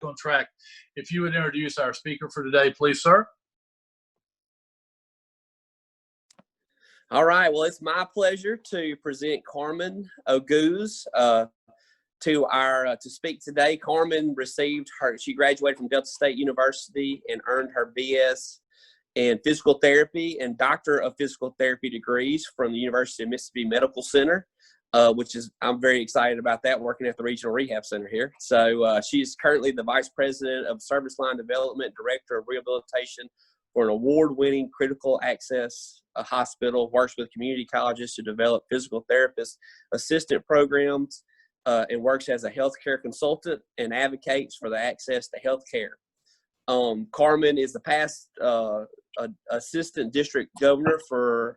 on track. If you would introduce our speaker for today, please, sir. All right. Well, it's my pleasure to present Carmen Oguz to speak today. Carmen she graduated from Delta State University and earned her BS in physical therapy and Doctor of Physical Therapy degrees from the University of Mississippi Medical Center, I'm very excited about that, working at the Regional Rehab Center here. So she's currently the Vice President of Service Line Development, Director of Rehabilitation for an award-winning critical access hospital, works with community colleges to develop physical therapist assistant programs, and works as a healthcare consultant and advocates for the access to healthcare. Carmen is the past assistant district governor for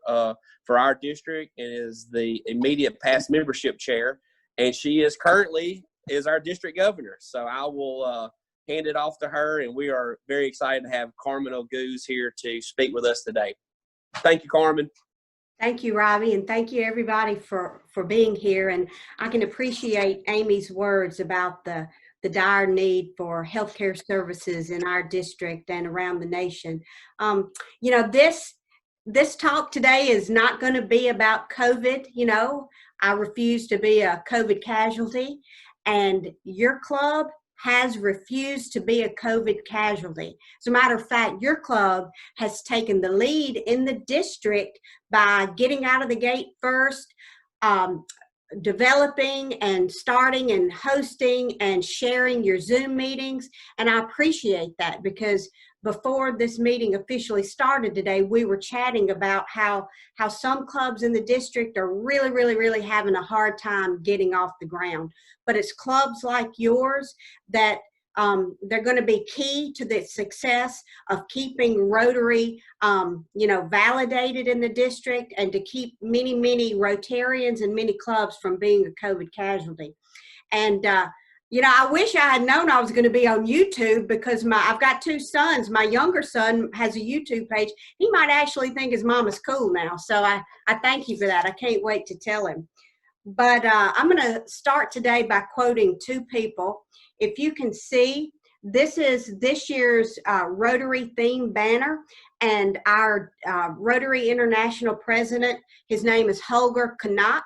our district and is the immediate past membership chair, and she is currently our district governor. So I will hand it off to her, and we are very excited to have Carmen Oguz here to speak with us today. Thank you, Carmen. Thank you, Robbie, and thank you everybody for being here. And I can appreciate Amy's words about the dire need for healthcare services in our district and around the nation. You know, this talk today is not going to be about COVID. You know, I refuse to be a COVID casualty, and your club has refused to be a COVID casualty. As a matter of fact, your club has taken the lead in the district by getting out of the gate first, developing and starting and hosting and sharing your Zoom meetings. And I appreciate that, because before this meeting officially started today, we were chatting about how some clubs in the district are really having a hard time getting off the ground. But it's clubs like yours that they're going to be key to the success of keeping Rotary, you know, validated in the district, and to keep many Rotarians and many clubs from being a COVID casualty. And you know, I wish I had known I was going to be on YouTube, because I've got two sons. My younger son has a YouTube page. He might actually think his mom is cool now. So I thank you for that. I can't wait to tell him. But I'm going to start today by quoting two people. If you can see, this is this year's Rotary theme banner, and our Rotary International President, his name is Holger Kanak.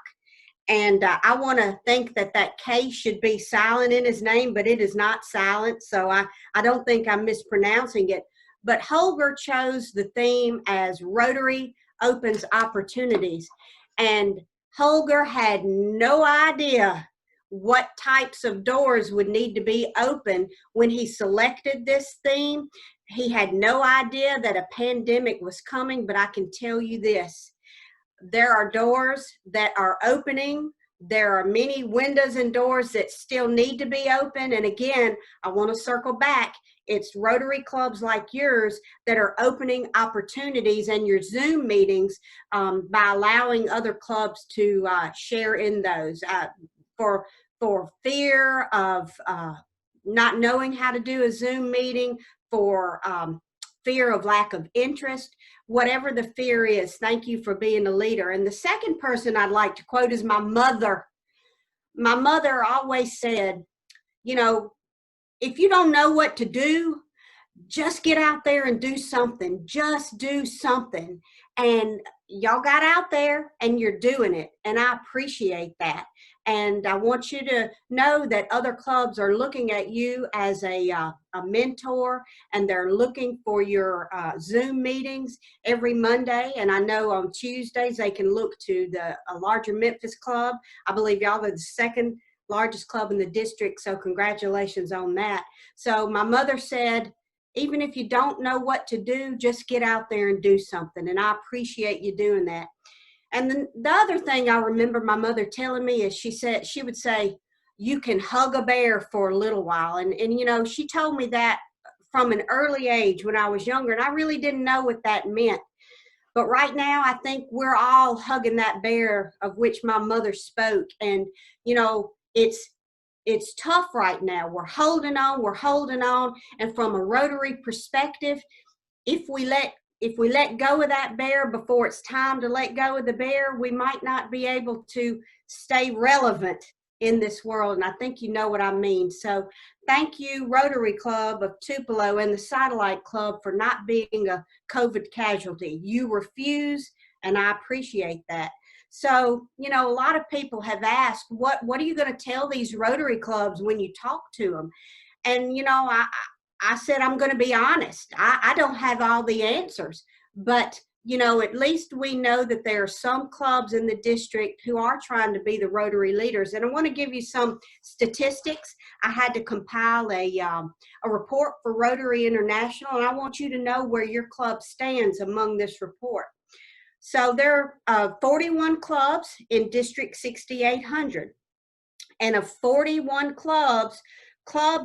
And I want to think that K should be silent in his name, but it is not silent, so I don't think I'm mispronouncing it. But Holger chose the theme as Rotary Opens Opportunities. And Holger had no idea what types of doors would need to be open when he selected this theme. He had no idea that a pandemic was coming, but I can tell you this. There are doors that are opening. There are many windows and doors that still need to be open. And again, I want to circle back. It's Rotary clubs like yours that are opening opportunities in your Zoom meetings by allowing other clubs to share in those. For fear of not knowing how to do a Zoom meeting, for fear of lack of interest, whatever the fear is, thank you for being a leader. And the second person I'd like to quote is my mother. My mother always said, you know, if you don't know what to do, just get out there and do something. Just do something. And y'all got out there and you're doing it. And I appreciate that. And I want you to know that other clubs are looking at you as a mentor, and they're looking for your Zoom meetings every Monday. And I know on Tuesdays they can look to a larger Memphis club. I believe y'all are the second largest club in the district, so congratulations on that. So my mother said, even if you don't know what to do, just get out there and do something. And I appreciate you doing that. And then the other thing I remember my mother telling me is she would say, you can hug a bear for a little while. And you know, she told me that from an early age when I was younger, and I really didn't know what that meant. But right now, I think we're all hugging that bear of which my mother spoke. And, you know, it's tough right now. We're holding on. And from a Rotary perspective, if we let go of that bear before it's time to let go of the bear, we might not be able to stay relevant in this world, and I think you know what I mean. So thank you, Rotary Club of Tupelo and the Satellite Club, for not being a COVID casualty. You refuse, and I appreciate that. So, you know, a lot of people have asked, what are you going to tell these Rotary clubs when you talk to them? And, you know, I said, I'm going to be honest. I don't have all the answers, but, you know, at least we know that there are some clubs in the district who are trying to be the Rotary leaders. And I want to give you some statistics. I had to compile a report for Rotary International, and I want you to know where your club stands among this report. So there are 41 clubs in District 6800. And of 41 clubs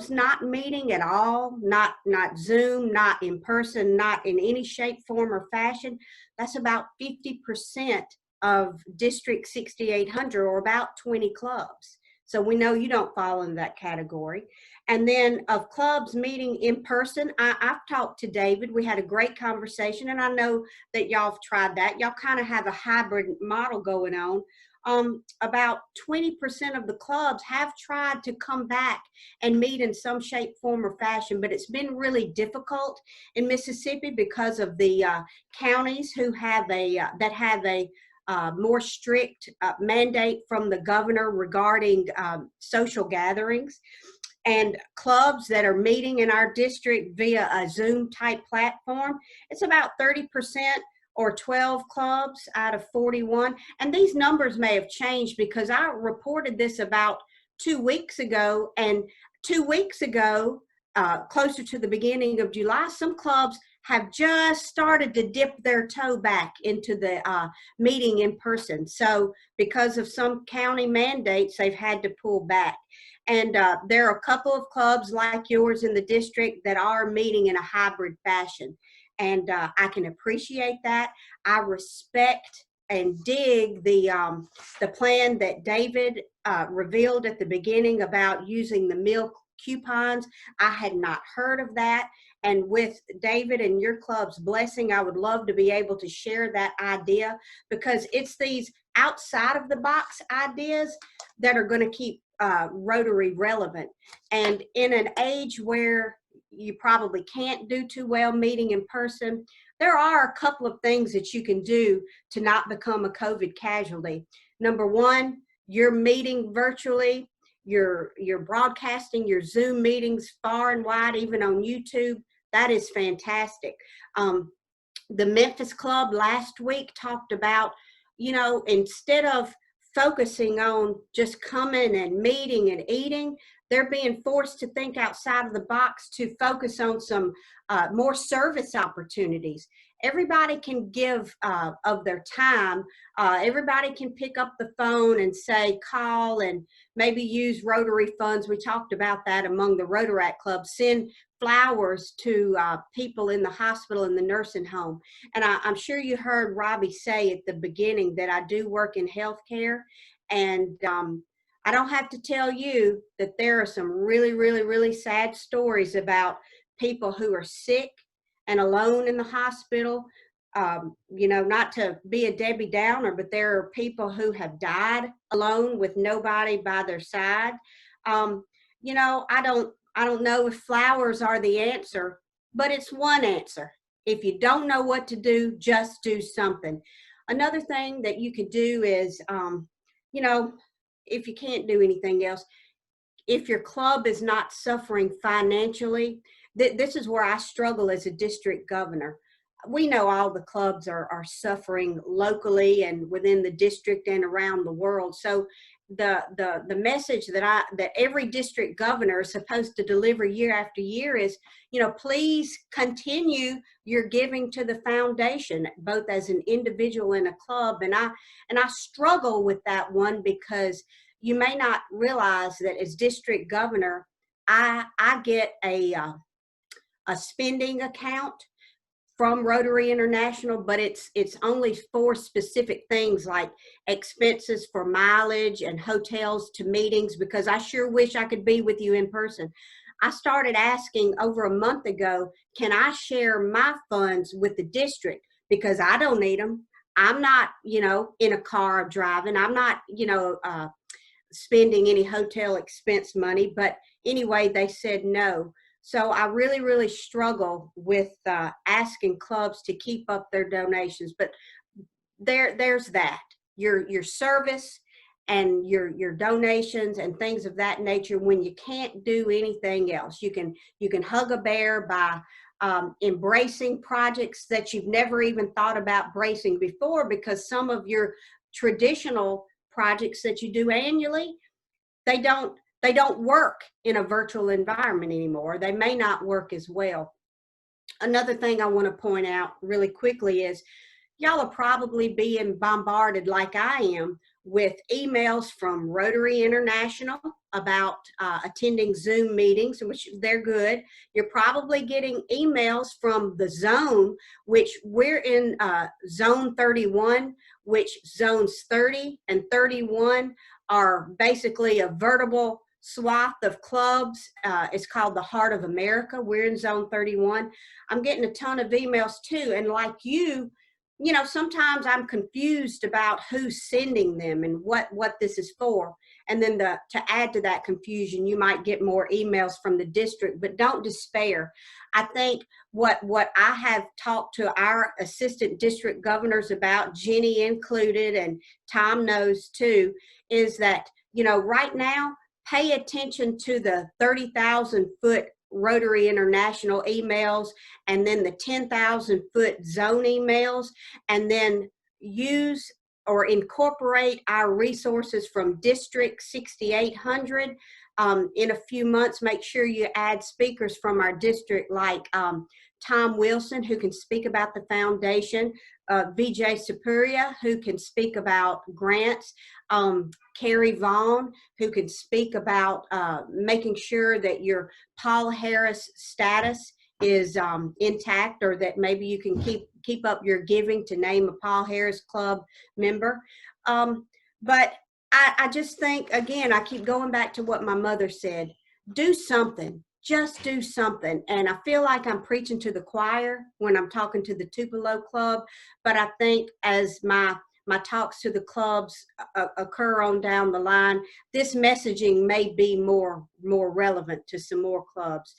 not meeting at all, not Zoom, not in person, not in any shape, form, or fashion, that's about 50% of District 6800, or about 20 clubs. So we know you don't fall in that category. And then of clubs meeting in person, I've talked to David. We had a great conversation, and I know that y'all have tried that. Y'all kind of have a hybrid model going on. About 20% of the clubs have tried to come back and meet in some shape, form, or fashion, but it's been really difficult in Mississippi because of the counties who have a more strict mandate from the governor regarding social gatherings. And clubs that are meeting in our district via a Zoom type platform, it's about 30%, or 12 clubs out of 41. And these numbers may have changed because I reported this about 2 weeks ago. And 2 weeks ago, closer to the beginning of July, some clubs have just started to dip their toe back into the meeting in person. So because of some county mandates, they've had to pull back. And there are a couple of clubs like yours in the district that are meeting in a hybrid fashion. And I can appreciate that. I respect and dig the plan that David revealed at the beginning about using the meal coupons. I had not heard of that. And with David and your club's blessing, I would love to be able to share that idea, because it's these outside of the box ideas that are going to keep Rotary relevant. And in an age where you probably can't do too well meeting in person, there are a couple of things that you can do to not become a COVID casualty. Number one, you're meeting virtually, you're broadcasting your Zoom meetings far and wide, even on YouTube. That is fantastic. The Memphis Club last week talked about, you know, instead of focusing on just coming and meeting and eating, they're being forced to think outside of the box to focus on some more service opportunities. Everybody can give of their time. Everybody can pick up the phone and say, call, and maybe use Rotary funds. We talked about that among the Rotaract Club. Send flowers to people in the hospital and the nursing home. And I'm sure you heard Robbie say at the beginning that I do work in healthcare. And I don't have to tell you that there are some really, really, really sad stories about people who are sick and alone in the hospital. You know, not to be a Debbie Downer, but there are people who have died alone with nobody by their side. You know, I don't know if flowers are the answer, but it's one answer. If you don't know what to do, just do something. Another thing that you could do is, you know, if you can't do anything else, if your club is not suffering financially, this is where I struggle as a district governor. We know all the clubs are suffering locally and within the district and around the world. So the message that every district governor is supposed to deliver year after year is, you know, please continue your giving to the foundation, both as an individual and a club. And I struggle with that one, because you may not realize that as district governor, I get a spending account from Rotary International, but it's only for specific things like expenses for mileage and hotels to meetings, because I sure wish I could be with you in person. I started asking over a month ago, can I share my funds with the district? Because I don't need them. I'm not, you know, in a car driving. I'm not, you know, spending any hotel expense money. But anyway, they said no. So I really, really struggle with asking clubs to keep up their donations. But there's that. Your service and your donations and things of that nature, when you can't do anything else. You can hug a bear by embracing projects that you've never even thought about embracing before, because some of your traditional projects that you do annually, they don't work in a virtual environment anymore. They may not work as well. Another thing I want to point out really quickly is y'all are probably being bombarded like I am with emails from Rotary International about attending Zoom meetings, which they're good. You're probably getting emails from the zone, which we're in zone 31, which zones 30 and 31 are basically a vertical swath of clubs. It's called the Heart of America. We're in zone 31. I'm getting a ton of emails too. And like you know, sometimes I'm confused about who's sending them and what this is for. And then to add to that confusion, you might get more emails from the district, but don't despair. I think what I have talked to our assistant district governors about, Jenny included, and Tom knows too, is that, you know, right now, pay attention to the 30,000 foot Rotary International emails, and then the 10,000 foot zone emails, and then use or incorporate our resources from District 6800. In a few months, make sure you add speakers from our district like Tom Wilson, who can speak about the foundation, Vijay Supuria, who can speak about grants, Carrie Vaughn, who can speak about making sure that your Paul Harris status is intact, or that maybe you can keep up your giving to name a Paul Harris Club member. But I just think, again, I keep going back to what my mother said, do something. Just do something. And I feel like I'm preaching to the choir when I'm talking to the Tupelo Club, but I think as my talks to the clubs occur on down the line, this messaging may be more relevant to some more clubs.